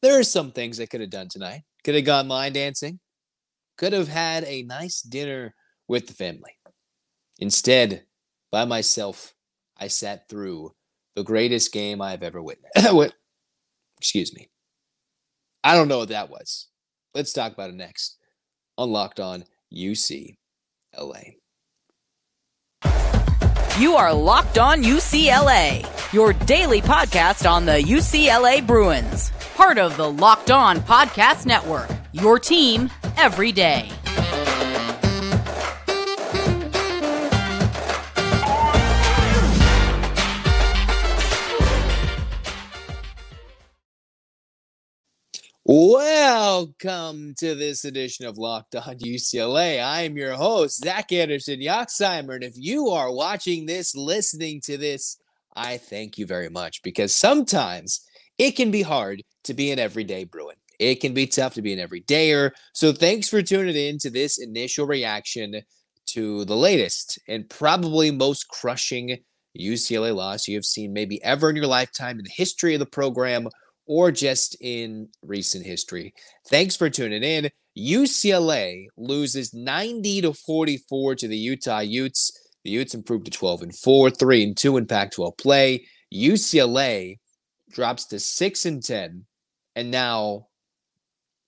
There are some things I could have done tonight. Could have gone line dancing. Could have had a nice dinner with the family. Instead, by myself, I sat through the greatest game I've ever witnessed. Excuse me. I don't know what that was. Let's talk about it next on Locked On UCLA. You are Locked On UCLA, your daily podcast on the UCLA Bruins. Part of the Locked On Podcast Network, your team every day. Welcome to this edition of Locked On UCLA. I am your host, Zach Anderson-Yoxsimer, and if you are watching this, listening to this, I thank you very much, because sometimes it can be hard to be an everyday Bruin. It can be tough to be an everydayer, so thanks for tuning in to this initial reaction to the latest and probably most crushing UCLA loss you have seen maybe ever in your lifetime in the history of the program, or just in recent history. Thanks for tuning in. UCLA loses 90-44 to the Utah Utes. The Utes improved to 12-4, 3-2 in Pac-12 play. UCLA drops to 6-10, and now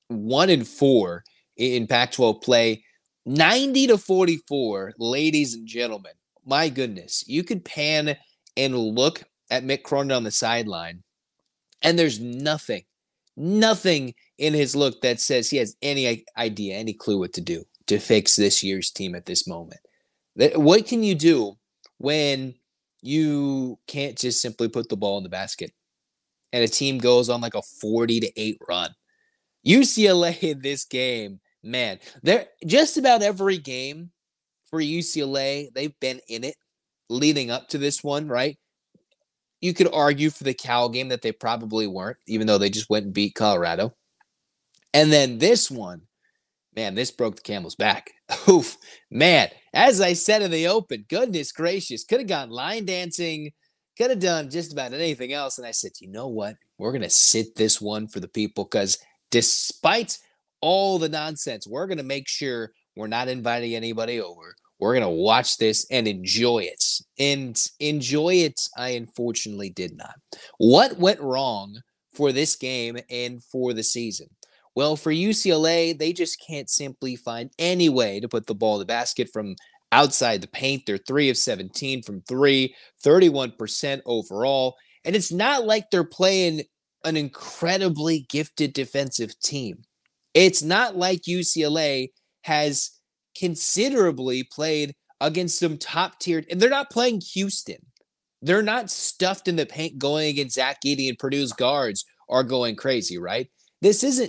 1-4 in Pac-12 play. 90-44, ladies and gentlemen. My goodness, you could pan and look at Mick Cronin on the sideline, and there's nothing in his look that says he has any idea, any clue what to do to fix this year's team at this moment. What can you do when you can't just simply put the ball in the basket and a team goes on like a 40-8 run? UCLA in this game, man, they're just about every game for UCLA, they've been in it leading up to this one, right? You could argue for the Cal game that they probably weren't, even though they just went and beat Colorado. And then this one, man, this broke the camel's back. Oof, man, as I said in the open, goodness gracious, could have gone line dancing, could have done just about anything else. And I said, you know what? We're going to sit this one for the people, because despite all the nonsense, we're going to make sure we're not inviting anybody over. We're going to watch this and enjoy it. And enjoy it, I unfortunately did not. What went wrong for this game and for the season? Well, for UCLA, they just can't simply find any way to put the ball in the basket from outside the paint. They're 3 of 17 from 3, 31% overall. And it's not like they're playing an incredibly gifted defensive team. It's not like UCLA has considerably played against some top-tiered, and they're not playing Houston. They're not stuffed in the paint going against Zach Edey, and Purdue's guards are going crazy, right? These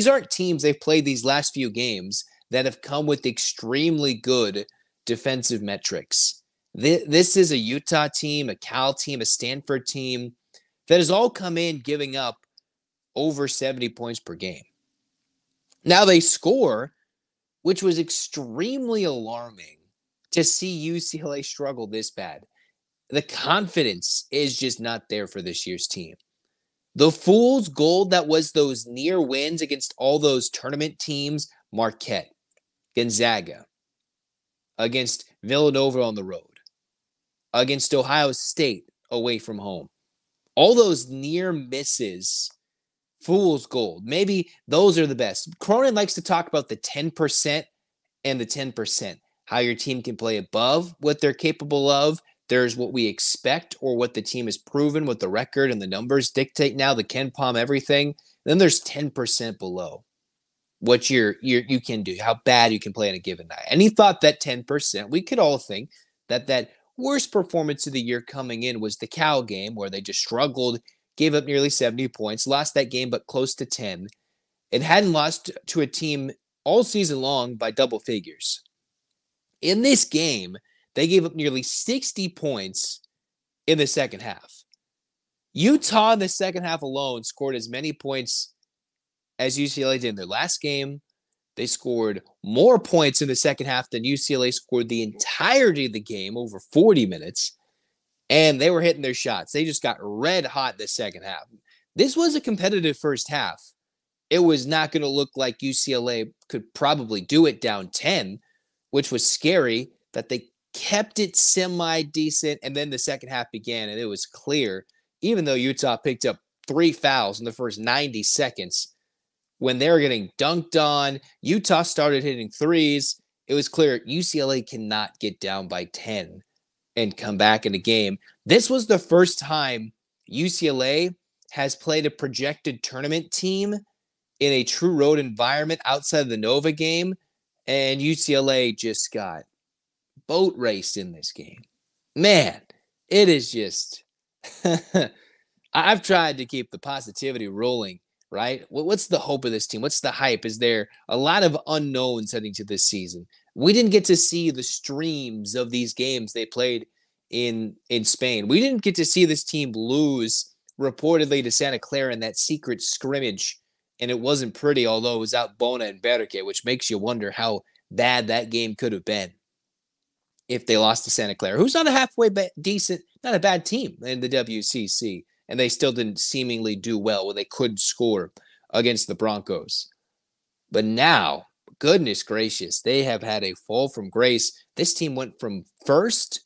aren't teams they've played these last few games that have come with extremely good defensive metrics. This is a Utah team, a Cal team, a Stanford team that has all come in giving up over 70 points per game. Now they score, which was extremely alarming to see UCLA struggle this bad. The confidence is just not there for this year's team. The fool's gold that was those near wins against all those tournament teams, Marquette, Gonzaga, against Villanova on the road, against Ohio State away from home. All those near misses, fool's gold. Maybe those are the best. Cronin likes to talk about the 10% and the 10%, how your team can play above what they're capable of. There's what we expect, or what the team has proven, what the record and the numbers dictate now, the Ken Pom everything. Then there's 10% below what you can do, how bad you can play on a given night. And he thought that 10%, we could all think that worst performance of the year coming in was the Cal game, where they just struggled, gave up nearly 70 points, lost that game but close to 10. It hadn't lost to a team all season long by double figures. In this game, they gave up nearly 60 points in the second half. Utah in the second half alone scored as many points as UCLA did in their last game. They scored more points in the second half than UCLA scored the entirety of the game, over 40 minutes. And they were hitting their shots. They just got red hot the second half. This was a competitive first half. It was not going to look like UCLA could probably do it down 10, which was scary that they kept it semi-decent. And then the second half began, and it was clear, even though Utah picked up 3 fouls in the first 90 seconds, when they were getting dunked on, Utah started hitting threes. It was clear UCLA cannot get down by 10 and come back in the game. This was the first time UCLA has played a projected tournament team in a true road environment outside of the Nova game, and UCLA just got boat raced in this game. Man, it is just I've tried to keep the positivity rolling, right? What's the hope of this team? What's the hype? Is there a lot of unknowns heading to this season? We didn't get to see the streams of these games they played in Spain. We didn't get to see this team lose reportedly to Santa Clara in that secret scrimmage, and it wasn't pretty, although it was out Bona and Berke, which makes you wonder how bad that game could have been if they lost to Santa Clara, who's not a halfway decent, not a bad team in the WCC, and they still didn't seemingly do well when they couldn't score against the Broncos. But now, goodness gracious, they have had a fall from grace. This team went from first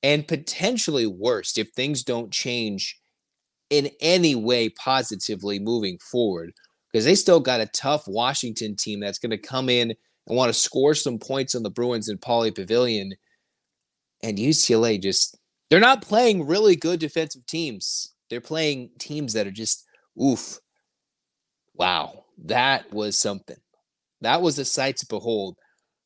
and potentially worst if things don't change in any way positively moving forward, because they still got a tough Washington team that's going to come in and want to score some points on the Bruins in Pauley Pavilion. And UCLA they're not playing really good defensive teams. They're playing teams that are just, oof. Wow, that was something. That was a sight to behold.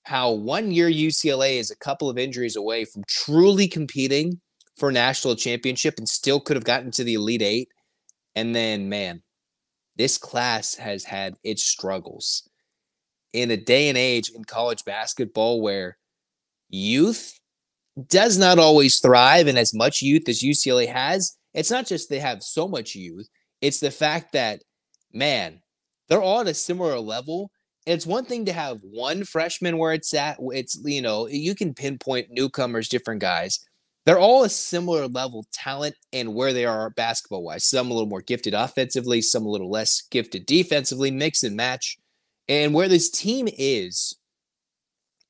How 1 year UCLA is a couple of injuries away from truly competing for a national championship and still could have gotten to the Elite Eight. And then, man, this class has had its struggles. In a day and age in college basketball where youth does not always thrive, and as much youth as UCLA has, it's not just they have so much youth, it's the fact that, man, they're all at a similar level. And it's one thing to have one freshman where it's at. It's, you can pinpoint newcomers, different guys. They're all a similar level talent and where they are basketball-wise. Some a little more gifted offensively, some a little less gifted defensively, mix and match. And where this team is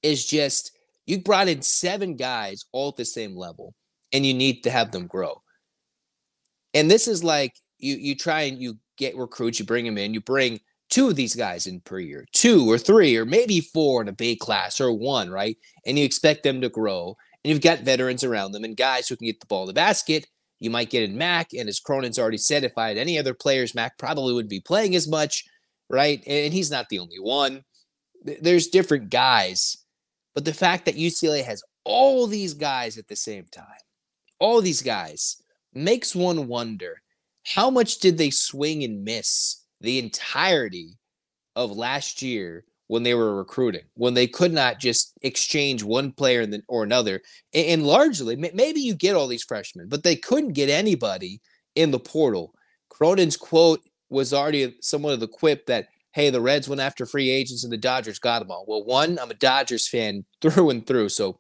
just, you brought in 7 guys all at the same level, and you need to have them grow. And this is like, you try and you get recruits, you bring them in, you bring 2 of these guys in per year, 2 or 3 or maybe 4 in a big class or 1, right? And you expect them to grow. And you've got veterans around them and guys who can get the ball in the basket. You might get in Mack, and as Cronin's already said, if I had any other players, Mack probably wouldn't be playing as much, right? And he's not the only one. There's different guys. But the fact that UCLA has all these guys at the same time, all these guys, makes one wonder, how much did they swing and miss the entirety of last year when they were recruiting, when they could not just exchange one player or another? And largely, maybe you get all these freshmen, but they couldn't get anybody in the portal. Cronin's quote was already somewhat of the quip that, hey, the Reds went after free agents and the Dodgers got them all. Well, one, I'm a Dodgers fan through and through, so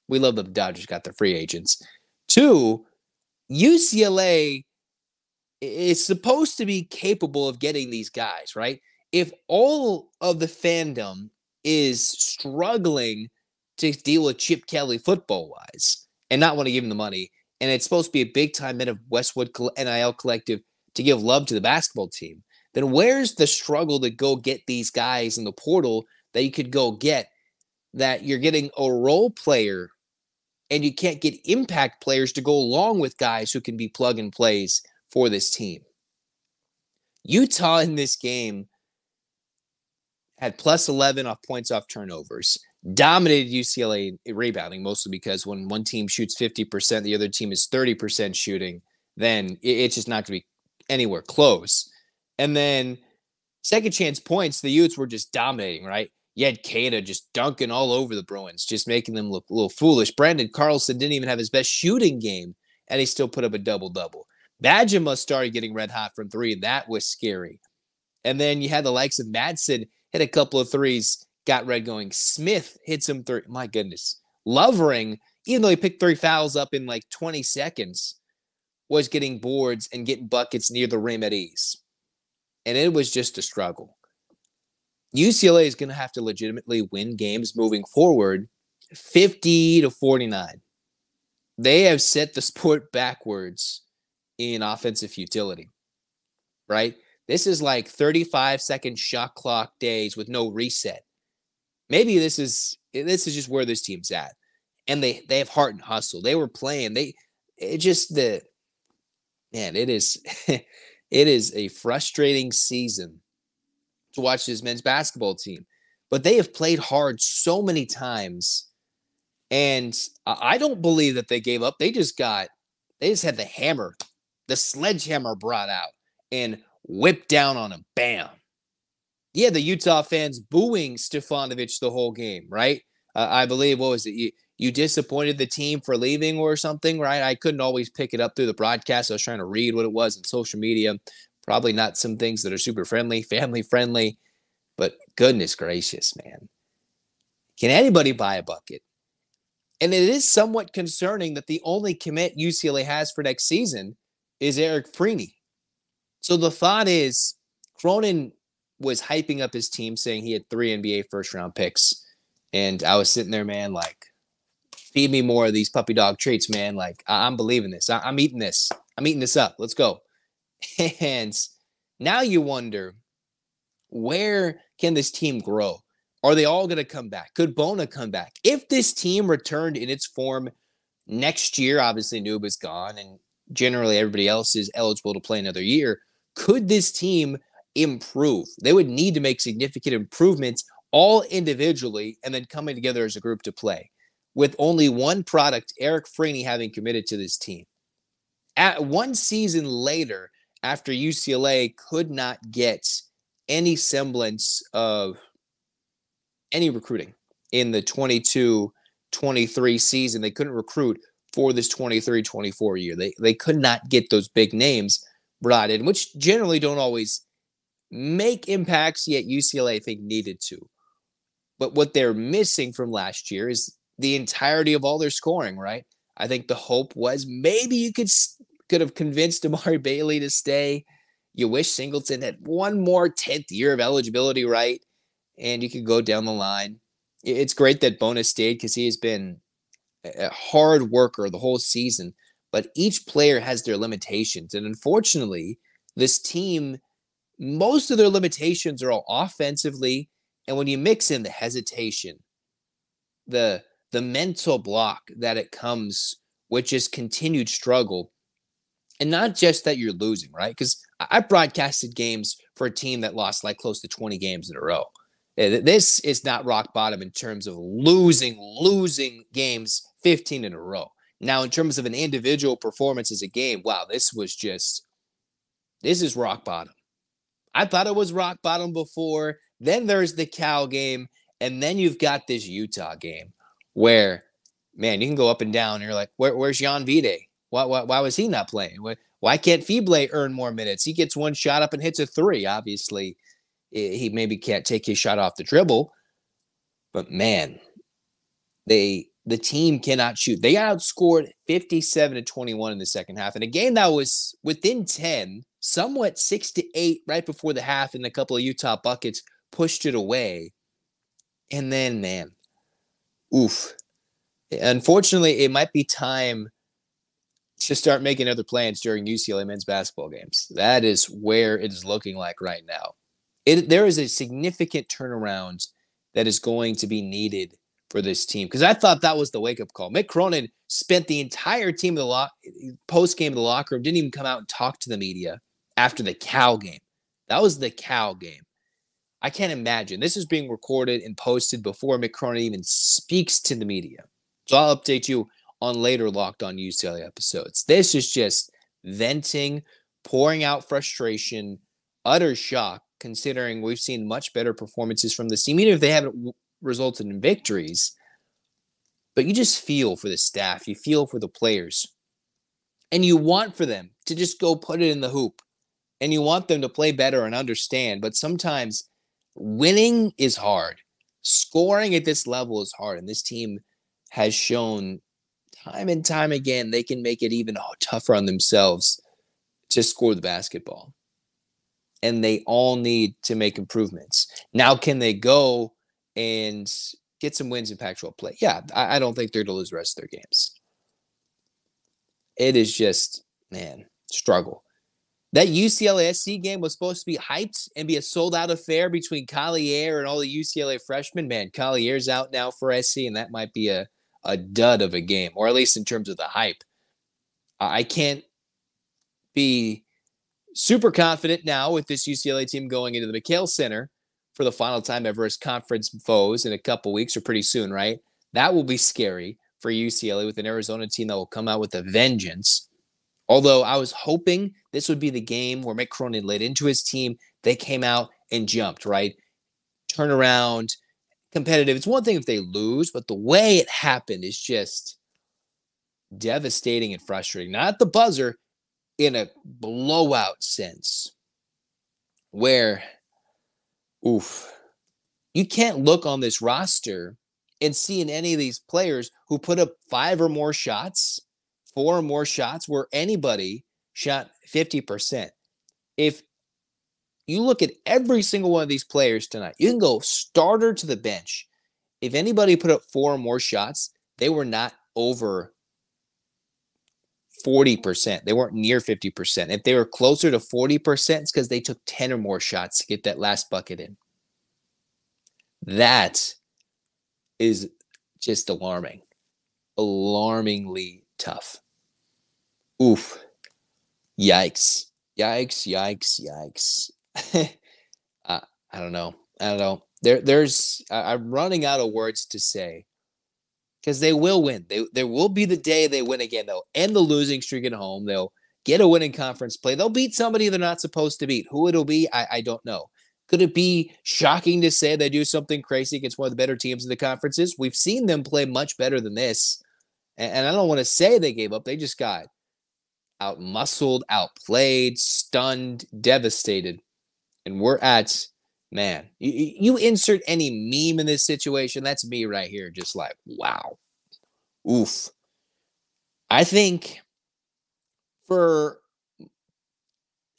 we love that the Dodgers got their free agents. 2, UCLA is supposed to be capable of getting these guys, right? If all of the fandom is struggling to deal with Chip Kelly football-wise and not want to give him the money, and it's supposed to be a big-time men of Westwood NIL collective to give love to the basketball team, then where's the struggle to go get these guys in the portal that you could go get, that you're getting a role player and you can't get impact players to go along with guys who can be plug and plays for this team? Utah in this game had plus 11 off points off turnovers, dominated UCLA in rebounding, mostly because when one team shoots 50%, the other team is 30% shooting, then it's just not going to be anywhere close. And then second chance points, the Utes were just dominating, right? You had Kada just dunking all over the Bruins, just making them look a little foolish. Brandon Carlson didn't even have his best shooting game, and he still put up a double-double. Bajima started getting red hot from 3, and that was scary. And then you had the likes of Madsen hit a couple of threes, got red going. Smith hit some 3. My goodness. Lovering, even though he picked 3 fouls up in like 20 seconds, was getting boards and getting buckets near the rim at ease. And it was just a struggle. UCLA is going to have to legitimately win games moving forward 50-49. They have set the sport backwards in offensive futility, right? This is like 35-second shot clock days with no reset. Maybe this is just where this team's at. And they have heart and hustle. They were playing. It is it is a frustrating season to watch this men's basketball team. But they have played hard so many times. And I don't believe that they gave up. They just had the hammer, the sledgehammer brought out and whipped down on them. Bam. Yeah, the Utah fans booing Stefanovic the whole game, right? I believe, what was it? You disappointed the team for leaving or something, right? I couldn't always pick it up through the broadcast. I was trying to read what it was in social media. Probably not some things that are super friendly, family friendly, but goodness gracious, man. Can anybody buy a bucket? And it is somewhat concerning that the only commit UCLA has for next season is Eric Freeney. So the thought is Cronin was hyping up his team saying he had 3 NBA first-round picks. And I was sitting there, man, like, feed me more of these puppy dog treats, man. Like, I'm believing this. I'm eating this. I'm eating this up. Let's go. And now you wonder, where can this team grow? Are they all going to come back? Could Bona come back? If this team returned in its form next year, obviously Noob is gone, and generally everybody else is eligible to play another year. Could this team improve? They would need to make significant improvements all individually and then coming together as a group to play. With only one product, Eric Freeney, having committed to this team. At one season later, after UCLA could not get any semblance of any recruiting in the 22-23 season, they couldn't recruit for this 23-24 year. They could not get those big names brought in, which generally don't always make impacts, yet UCLA, I think, needed to. But what they're missing from last year is the entirety of all their scoring, right? I think the hope was maybe you could have convinced Amari Bailey to stay. You wish Singleton had one more 10th year of eligibility, right? And you could go down the line. It's great that Bona stayed because he has been a hard worker the whole season. But each player has their limitations. And unfortunately, this team, most of their limitations are all offensively. And when you mix in the hesitation, the mental block that it comes with just continued struggle, and not just that you're losing, right? Because I broadcasted games for a team that lost like close to 20 games in a row. This is not rock bottom in terms of losing games 15 in a row. Now, in terms of an individual performance as a game, wow, this is rock bottom. I thought it was rock bottom before. Then there's the Cal game, and then you've got this Utah game where, man, you can go up and down. And you're like, where's Jan Vide? Why was he not playing? Why can't Feeble earn more minutes? He gets one shot up and hits a 3. Obviously, he maybe can't take his shot off the dribble. But, man, the team cannot shoot. They got outscored 57-21 in the second half. In a game that was within 10, somewhat 6-8 right before the half, and a couple of Utah buckets pushed it away. And then, man, oof. Unfortunately, it might be time to start making other plans during UCLA men's basketball games. That is where it is looking like right now. There is a significant turnaround that is going to be needed for this team, because I thought that was the wake-up call. Mick Cronin spent the entire team post-game of the locker room, didn't even come out and talk to the media after the Cal game. That was the Cal game. I can't imagine. This is being recorded and posted before Mick Cronin even speaks to the media. So I'll update you on later Locked On UCLA episodes. This is just venting, pouring out frustration, utter shock, considering we've seen much better performances from this team, even if they haven't resulted in victories. But you just feel for the staff. You feel for the players. And you want for them to just go put it in the hoop. And you want them to play better and understand. But sometimes winning is hard. Scoring at this level is hard. And this team has shown time and time again, they can make it even tougher on themselves to score the basketball. And they all need to make improvements. Now, can they go and get some wins in Pac-12 play? Yeah, I don't think they're going to lose the rest of their games. It is just, man, struggle. That UCLA SC game was supposed to be hyped and be a sold-out affair between Collier and all the UCLA freshmen. Man, Collier's out now for SC, and that might be a dud of a game, or at least in terms of the hype. I can't be super confident now with this UCLA team going into the McHale Center for the final time ever as conference foes in a couple weeks or pretty soon, right? That will be scary for UCLA with an Arizona team that will come out with a vengeance. Although I was hoping this would be the game where Mick Cronin laid into his team. They came out and jumped, right? Turn around, competitive. It's one thing if they lose, but the way it happened is just devastating and frustrating. Not at the buzzer, in a blowout sense where, you can't look on this roster and see in any of these players who put up 5 or more shots, 4 or more shots, where anybody shot 50%. If you look at every single one of these players tonight, you can go starter to the bench. If anybody put up 4 or more shots, they were not over 40%. They weren't near 50%. If they were closer to 40%, it's because they took 10 or more shots to get that last bucket in. That is just alarming. Alarmingly tough. Yikes. I don't know. I'm running out of words to say. Because they will win. There will be the day they win again. They'll end the losing streak at home. They'll get a win in conference play. They'll beat somebody they're not supposed to beat. Who it'll be, I don't know. Could it be shocking to say they do something crazy against one of the better teams in the conferences? We've seen them play much better than this. And I don't want to say they gave up. They just got out-muscled, outplayed, stunned, devastated. And we're at, man, you insert any meme in this situation, that's me right here, just like, wow. I think for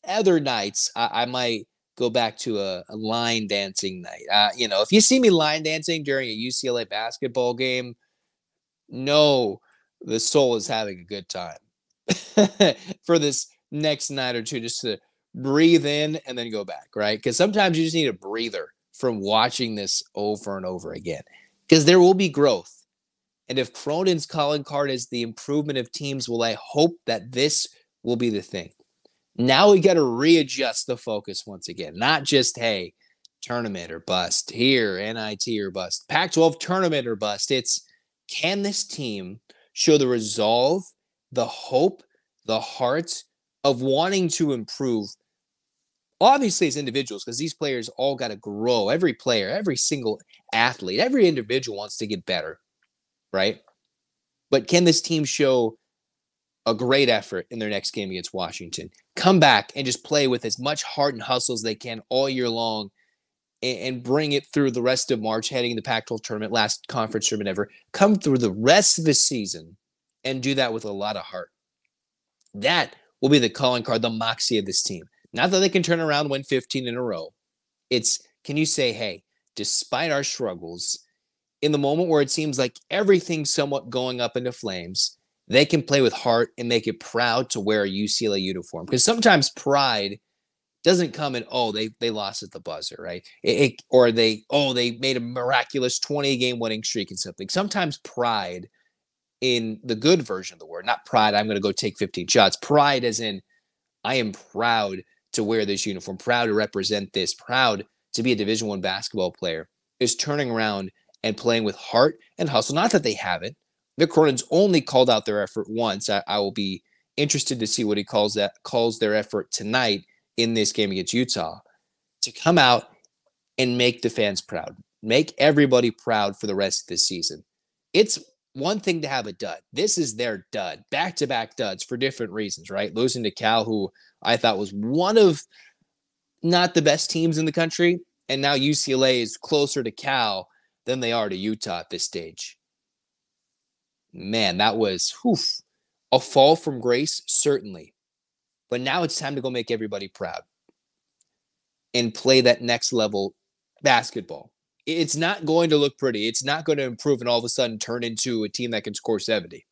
other nights, I might go back to a line dancing night. If you see me line dancing during a UCLA basketball game, no, the soul is having a good time for this next night or two, just to breathe in and then go back, right? Because sometimes you just need a breather from watching this over and over again, because there will be growth. And if Cronin's calling card is the improvement of teams, well, I hope that this will be the thing. Now we got to readjust the focus once again, not just, hey, tournament or bust, here, NIT or bust, Pac-12 tournament or bust. It's, can this team show the resolve, the hope, the heart of wanting to improve, obviously as individuals, because these players all got to grow. Every player, every single athlete, every individual wants to get better, right? But can this team show a great effort in their next game against Washington? Come back and just play with as much heart and hustle as they can all year long and bring it through the rest of March, heading the Pac-12 tournament, last conference tournament ever. Come through the rest of the season and do that with a lot of heart. That will be the calling card, the moxie of this team. Not that they can turn around and win 15 in a row. It's, can you say, hey, despite our struggles, in the moment where it seems like everything's somewhat going up into flames, they can play with heart and make it proud to wear a UCLA uniform. Because sometimes pride doesn't come in, they lost at the buzzer, right? Or they made a miraculous 20-game winning streak and something. Sometimes pride, in the good version of the word, not pride, I'm going to go take 15 shots. Pride as in, I am proud to wear this uniform, proud to represent this, proud to be a Division I basketball player, is turning around and playing with heart and hustle. Not that they haven't. Mick Cronin's only called out their effort once. I will be interested to see what he calls their effort tonight in this game against Utah, to come out and make the fans proud, make everybody proud for the rest of the season. It's one thing to have a dud. This is their dud, back-to-back duds for different reasons, right? Losing to Cal, who I thought was one of not the best teams in the country, and now UCLA is closer to Cal than they are to Utah at this stage. man, that was a fall from grace, certainly. But now it's time to go make everybody proud and play that next level basketball. It's not going to look pretty. It's not going to improve and all of a sudden turn into a team that can score 70.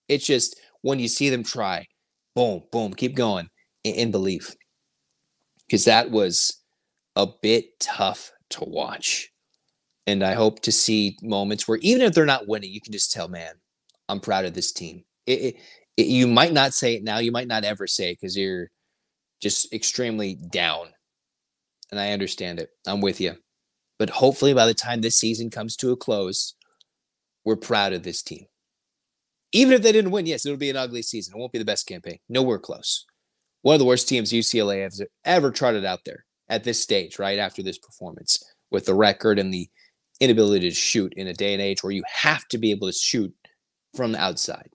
It's just when you see them try, boom, boom, keep going and believe. Because that was a bit tough to watch. And I hope to see moments where even if they're not winning, you can just tell, man, I'm proud of this team. You might not say it now. You might not ever say it because you're just extremely down. And I understand it. I'm with you. But hopefully by the time this season comes to a close, we're proud of this team. Even if they didn't win, yes, it'll be an ugly season. It won't be the best campaign. Nowhere close. One of the worst teams UCLA has ever trotted out there at this stage, right after this performance, with the record and the inability to shoot in a day and age where you have to be able to shoot from the outside.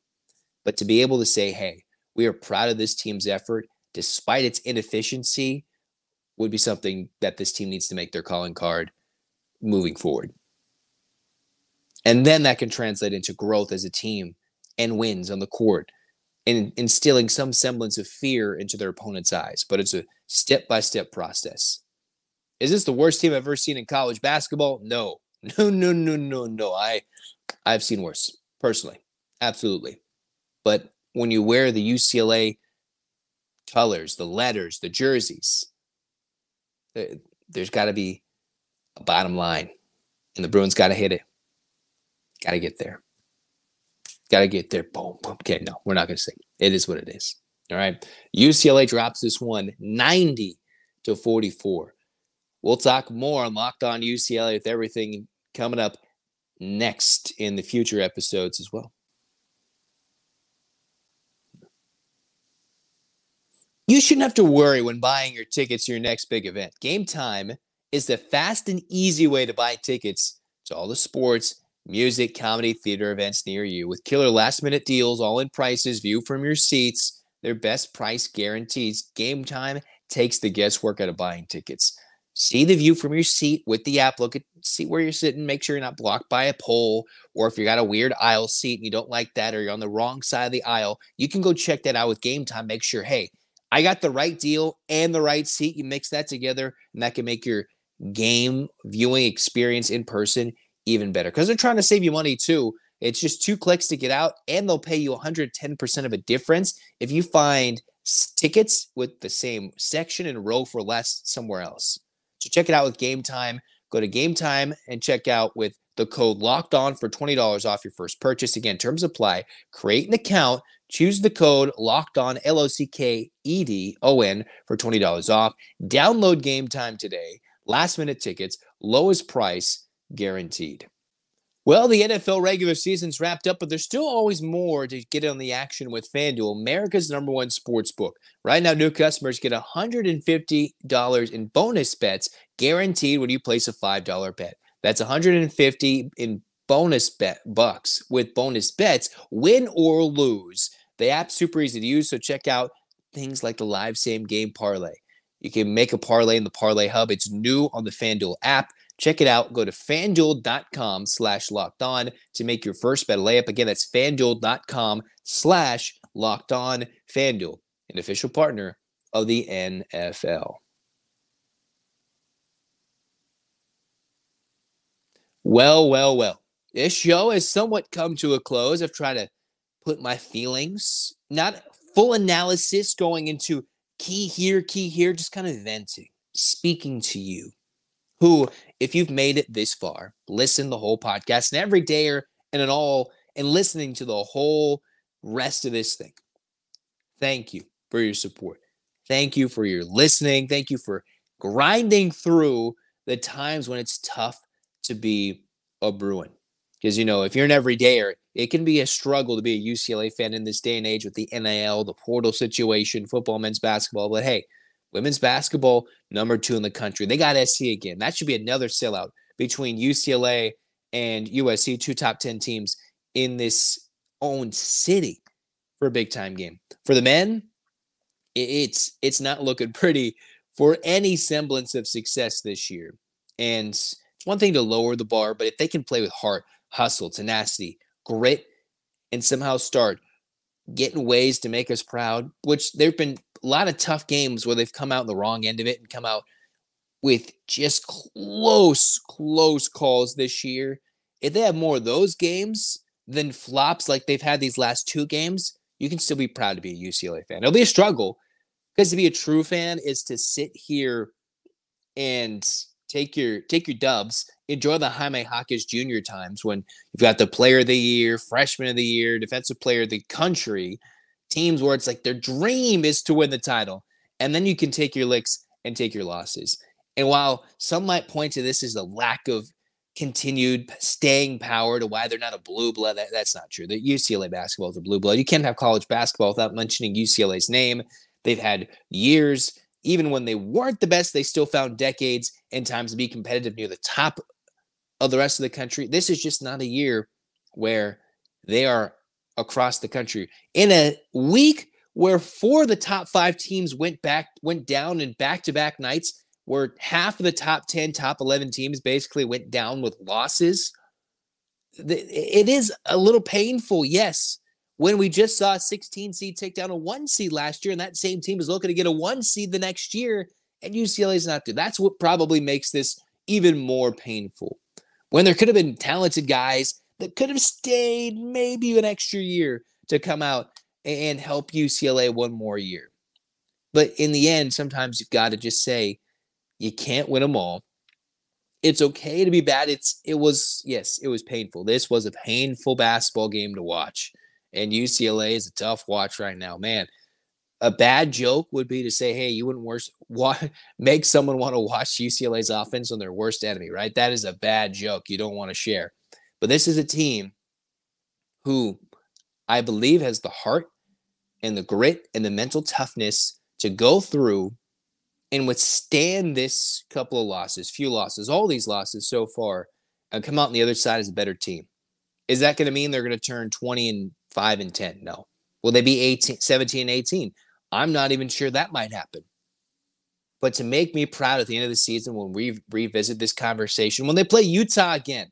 But to be able to say, hey, we are proud of this team's effort, despite its inefficiency, would be something that this team needs to make their calling card moving forward. And then that can translate into growth as a team and wins on the court and instilling some semblance of fear into their opponent's eyes. But it's a step-by-step process. Is this the worst team I've ever seen in college basketball? No. I've seen worse, personally. Absolutely. But when you wear the UCLA colors, the letters, the jerseys, there's got to be a bottom line. And the Bruins got to hit it. Got to get there. Got to get there. Boom, boom. Okay, no, we're not going to say it. It is what it is. All right. UCLA drops this one 90-44. We'll talk more on Locked On UCLA with everything coming up next in the future episodes as well. You shouldn't have to worry when buying your tickets to your next big event. Game Time is the fast and easy way to buy tickets to all the sports, music, comedy, theater events near you. With killer last-minute deals, all-in prices, view from your seats, their best price guarantees, Game Time takes the guesswork out of buying tickets. See the view from your seat with the app. Look at, see where you're sitting. Make sure you're not blocked by a pole, or if you got a weird aisle seat and you don't like that, or you're on the wrong side of the aisle, you can go check that out with Game Time. Make sure, hey, I got the right deal and the right seat. You mix that together, and that can make your game viewing experience in person even better, because they're trying to save you money too. It's just 2 clicks to get out, and they'll pay you 110% of a difference if you find tickets with the same section and row for less somewhere else. So check it out with Game Time. Go to Game Time and check out with the code Locked On for $20 off your first purchase. Again, terms apply. Create an account. Choose the code Locked On, LOCKEDON, for $20 off. Download Game Time today. Last minute tickets, lowest price guaranteed. Well, the NFL regular season's wrapped up, but there's still always more to get on the action with FanDuel, America's #1 sports book. Right now, new customers get $150 in bonus bets guaranteed when you place a $5 bet. That's $150 in bonus bucks with bonus bets, win or lose. The app's super easy to use, so check out things like the live same game parlay. You can make a parlay in the Parlay Hub. It's new on the FanDuel app. Check it out. Go to FanDuel.com/LockedOn to make your first bet a layup. Again, that's FanDuel.com/LockedOn. FanDuel, an official partner of the NFL. Well. This show has somewhat come to a close. I've tried to put my feelings, not full analysis going into key here, just kind of venting, speaking to you, who, if you've made it this far, listen the whole podcast and every day and listening to the whole rest of this thing. Thank you for your support. Thank you for your listening. Thank you for grinding through the times when it's tough to be a Bruin. Because, if you're an everydayer, it can be a struggle to be a UCLA fan in this day and age with the NIL, the portal situation, football, men's basketball. But hey, women's basketball, #2 in the country. They got SC again. That should be another sellout between UCLA and USC, 2 top 10 teams in this own city for a big-time game. For the men, it's not looking pretty for any semblance of success this year. And it's one thing to lower the bar, but if they can play with heart, hustle, tenacity, grit, and somehow start getting ways to make us proud, which there have been a lot of tough games where they've come out the wrong end of it and come out with just close calls this year. If they have more of those games than flops like they've had these last 2 games, you can still be proud to be a UCLA fan. It'll be a struggle because to be a true fan is to sit here and take your dubs, enjoy the Jaime Jaquez Jr. times when you've got the player of the year, freshman of the year, defensive player of the country, teams where it's like their dream is to win the title. And then you can take your licks and take your losses. And while some might point to this as a lack of continued staying power to why they're not a blue blood, that's not true. The UCLA basketball is a blue blood. You can't have college basketball without mentioning UCLA's name. They've had years, even when they weren't the best, they still found decades and times to be competitive near the top of the rest of the country. This is just not a year where they are across the country. In a week where 4 of the top 5 teams went down in back-to-back nights, where half of the top 10, top 11 teams basically went down with losses. It is a little painful, yes, when we just saw a 16 seed take down a 1 seed last year, and that same team is looking to get a 1 seed the next year, and UCLA is not there. That's what probably makes this even more painful. When there could have been talented guys that could have stayed maybe an extra year to come out and help UCLA one more year. But in the end, sometimes you've got to just say, you can't win them all. It's okay to be bad. It was painful. This was a painful basketball game to watch. And UCLA is a tough watch right now. Man, a bad joke would be to say, hey, you wouldn't make someone want to watch UCLA's offense on their worst enemy, right? That is a bad joke you don't want to share. But this is a team who I believe has the heart and the grit and the mental toughness to go through and withstand this couple of few losses, all these losses so far, and come out on the other side as a better team. Is that going to mean they're going to turn 20-5-10? No. Will they be 17-18? I'm not even sure that might happen. But to make me proud at the end of the season when we revisit this conversation, when they play Utah again,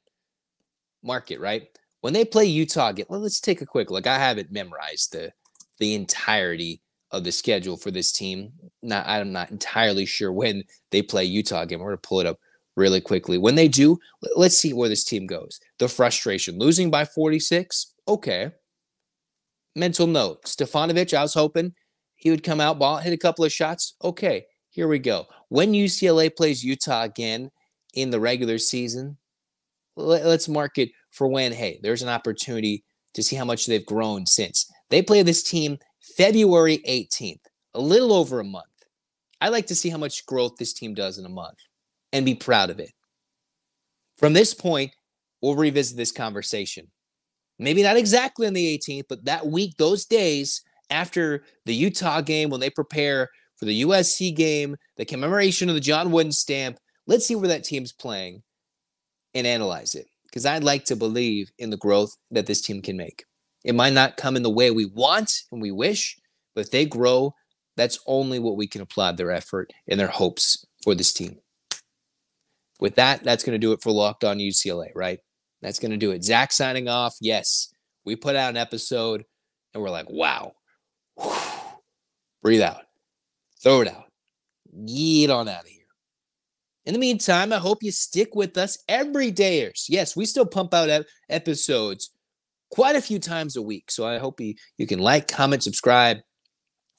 mark it, right? When they play Utah again, well, let's take a quick look. I haven't memorized the entirety of the schedule for this team. I'm not entirely sure when they play Utah again. We're going to pull it up really quickly. When they do, let's see where this team goes. The frustration. Losing by 46? Okay. Mental note. Stefanovic, I was hoping he would come out, ball, hit a couple of shots. Okay, here we go. When UCLA plays Utah again in the regular season, let's mark it for when, hey, there's an opportunity to see how much they've grown since. They play this team February 18th, a little over a month. I like to see how much growth this team does in a month and be proud of it. From this point, we'll revisit this conversation. Maybe not exactly on the 18th, but that week, those days after the Utah game, when they prepare for the USC game, the commemoration of the John Wooden stamp, let's see where that team's playing and analyze it. Because I'd like to believe in the growth that this team can make. It might not come in the way we want and we wish, but if they grow, that's only what we can applaud their effort and their hopes for this team. With that, that's going to do it for Locked On UCLA, right? That's going to do it. Zach signing off. Yes, we put out an episode and we're like, wow. Whew. Breathe out. Throw it out. Get on out of here. In the meantime, I hope you stick with us every dayers. Yes, we still pump out episodes quite a few times a week. So I hope you can like, comment, subscribe,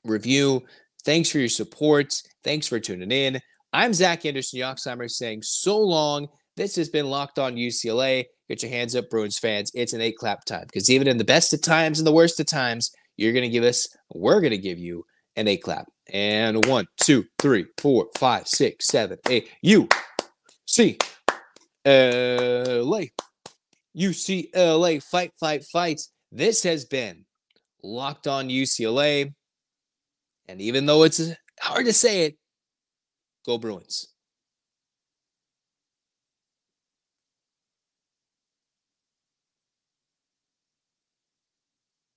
review. Thanks for your support. Thanks for tuning in. I'm Zach Anderson-Yoxsimer saying so long. This has been Locked On UCLA. Get your hands up, Bruins fans. It's an 8-clap time because even in the best of times and the worst of times, we're going to give you an 8-clap. And 1, 2, 3, 4, 5, 6, 7, 8. UCLA. UCLA. Fight, fight, fight. This has been Locked On UCLA. And even though it's hard to say it, go Bruins.